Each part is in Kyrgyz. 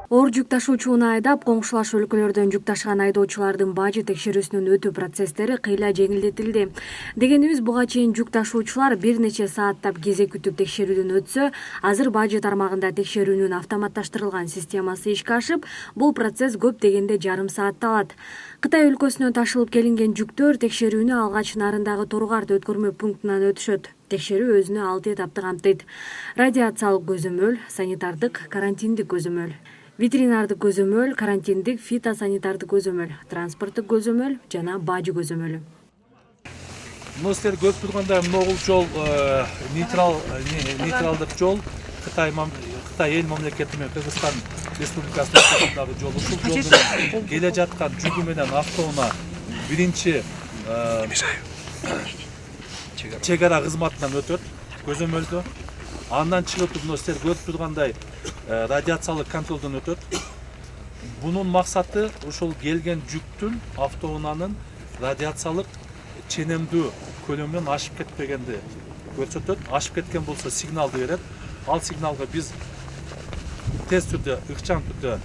Оор жүк ташуучуну айдап, коңшулаш өлкөлөрдөн жүк ташыган айдоочулардын бажы текшерүүсүнөн өтүү процесстери кыйла жеңилдетилди. Дегенибиз, буга чейин жүк ташуучулар бир нече сааттап кезек күтүп текшерүүдөн өтсө, азыр бажы тармагында текшерүүнүн автоматташтырылган системасы ишке ашып, бул процесс көп дегенде жарым саатты алат. Кытай өлкөсүнөн ташылып келинген жүктөр текшерүүнү алгач нарындагы Торугарт өткөрмө пунктунан өтүшөт. Текшерүү өзүнө 6 этапты камтыйт. Радиациялык көзөмөл, санитардык, карантиндик көзөмөл, ветеринардык көзөмөл, карантиндик, фитосанитардык көзөмөл, транспорттук көзөмөл жана бажы көзөмөлү. Силер көрүп тургандай могул жол нейтралдык жол Кытай эл мамлекети менен Кыргызстан Республикасынын ортосундагы жол. Ушул жолдон келе жаткан жүгү менен автоунаа биринчи чек ара кызматынан өтөт, көзөмөлдө. Андан чыгып силер көрүп тургандай радиациялык контролдон өтөт. Бунун максаты ушул келген жүктүн автоунаанын радиациялык ченемдүү көлөмүнөн ашып кетпегенди көрсөтөт. Ашып кеткен болсо сигналды берет. Ал сигналга биз тез түрдө, ыкчам түрдө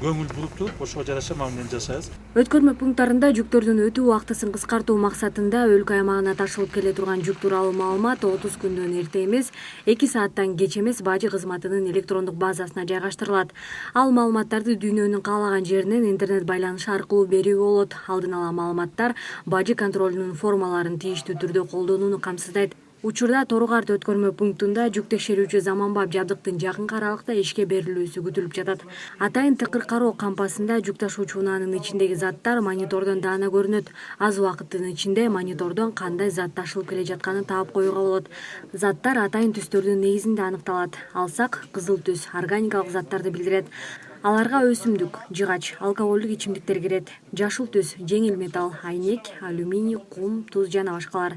көңүл буруп туруп, ошого жараша мамилени жасайбыз. Өткөрмө пункттарында жүктөрдүн өтүү убактысын кыскартуу максатында өлкө аймагына ташылып келе турган жүк тууралуу маалымат 30 күндөн эрте эмес, 2 сааттан кеч эмес бажы кызматынын электрондук базасына жайгаштырылат. Ал маалыматтарды дүйнөнүн каалаган жеринен интернет байланышы аркылуу берүүгө болот. Алдын ала маалыматтар бажы контролунун формаларын тийиштүү түрдө колдонууну камсыздайт. Учурда Торугарт өткөрмө пунктунда жүк текшерүүчү заманбап жабдыктын жакынкы аралыкта ишке берилүүсү күтүлүп жатат. Атайын тыкыр кароо кампасында жүк ташуучу унаанын ичиндеги заттар монитордон даана көрүнөт. Аз убакыттын ичинде монитордон кандай зат ташылып келе жатканын таап коюуга болот. Заттар атайын түстөрдүн негизинде аныкталат. Алсак, кызыл түс органикалык заттарды билдирет. Аларга өсүмдүк, жыгач, алкоголдук ичимдиктер кирет. Жашыл түс жеңил металл, айнек, алюминий, кум, туз жана башкалар.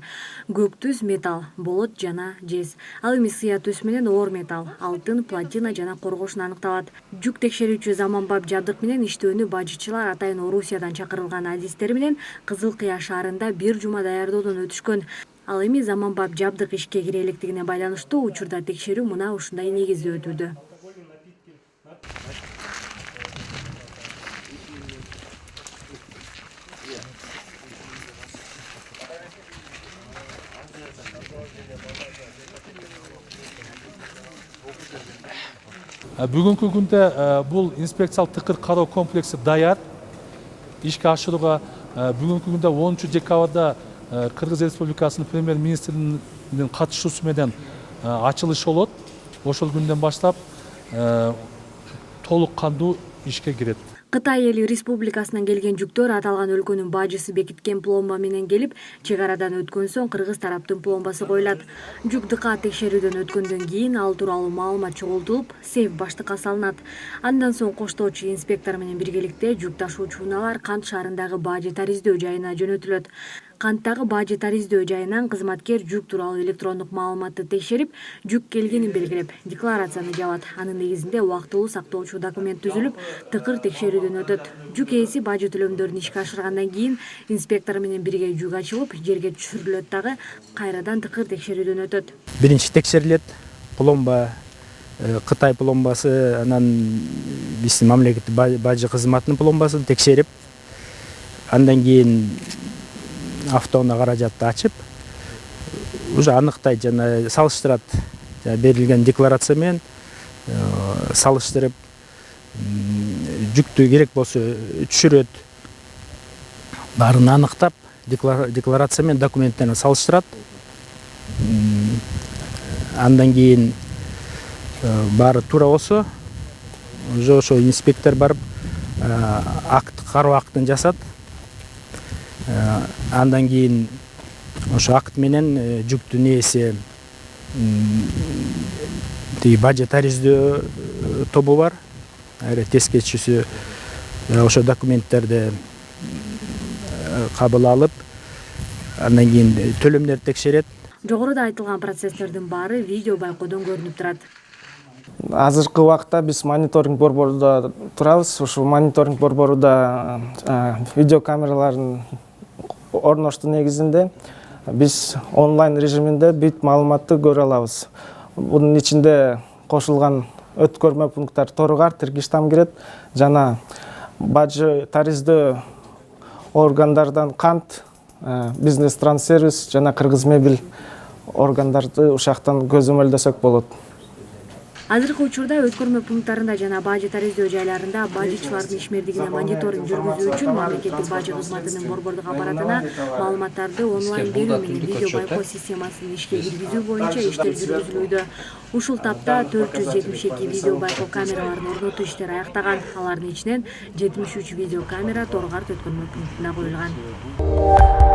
Көк түс металл, болот жана жез. Ал эми сыя түс менен оор металл, алтын, платина жана коргошун аныкталат. Жүк текшерүүчү заманбап жабдык менен иштөөнү бажычылар атайын Орусиядан чакырылган адистер менен Кызыл Кыя шаарында 1 жума даярдоодон өтүшкөн. Ал эми заманбап жабдык ишке кире электигине байланыштуу учурда текшерүү мына ушундай негизде өтүүдө. Бүгүнкү күндө бул инспекциялык тыкыр кароо комплекси даяр ишке ашырууга. Бүгүнкү күндө 10 декабрда Кыргыз Республикасынын премьер-министринин катышуусу менен ачылыш болот. Ошол күндөн баштап толук кандуу ишке кирет. Кытай эли республикасынан келген жүктөр аталган өлкөнүн бажысы бекиткен пломба менен келип, чек арадан өткөн соң кыргыз тараптын пломбасы коюлат. Жүк ДК текшерүүдөн өткөндөн кийин ал тууралуу маалымат чогултулуп, сейф баштыкка салынат. Андан соң коштоочу инспектор менен биргеликте жүк ташуучу унаалар Кант шаарындагы бажы тариздөө жайына жөнөтүлөт. Канттагы бажы тариздөө жайынан кызматкер жүк тууралуу электрондук маалыматты текшерип, жүк келгенин белгилеп, декларацияны жабат. Анын негизинде убактылуу сактоочу документ түзүлүп, тыкыр текшерүүдөн өтөт. Жүк ээси бажы төлөмдөрүн ишке ашыргандан кийин инспектор менен бирге жүк ачылып, жерге түшүрүлөт дагы кайрадан тыкыр текшерүүдөн өтөт. Биринчи текшерилет пломба, Кытай пломбасы, анан биздин мамлекеттик бажы кызматынын пломбасын текшерип, андан кийин автоунаа каражатты ачып, уже аныктайт жана салыштырат. Берилген декларация менен салыштырып, жүктү керек болсо түшүрөт. Баарын аныктап, декларация менен документтерин салыштырат. Андан кийин баары туура болсо, уже ошо инспектор барып кароо актын жасат. Андан кийин ошо акт менен жүктүн ээси тиги бажы тариздөө тобу бар, тескечүүсү ошо документтерди кабыл алып, андан кийин төлөмдөрдү текшерет. Жогоруда айтылган процесстердин баары видео байкоодон көрүнүп турат. Азыркы убакта биз мониторинг борборунда турабыз. Ушул мониторинг борборунда видеокамераларын орноштуу негизинде биз онлайн режиминде бүт маалыматты көрө алабыз. Bunun içinde koşulgan өткөрмө пункттар Торгар, Тиргиштам кирет жана бажы таризди органдардан кант, бизнес транссервис жана Кыргыз мебель органдарды ушактан көзөмөлдөсөк болот. Азыркы учурда өткөрмө пункттарында жана бажы тариздөө жайларында бажычылардын ишмердигине мониторинг жүргүзүү үчүн мамлекеттик бажы кызматынын борбордук аппаратына маалыматтарды онлайн берүү менен видео байкоо системасын ишке киргизүү боюнча иштер жүргүзүлүүдө. Ушул тапта 472 видео байкоо камераларын орнотуу иштери аяктаган. Алардын ичинен 73 видео камера Торгар өткөрмө пунктуна коюлган.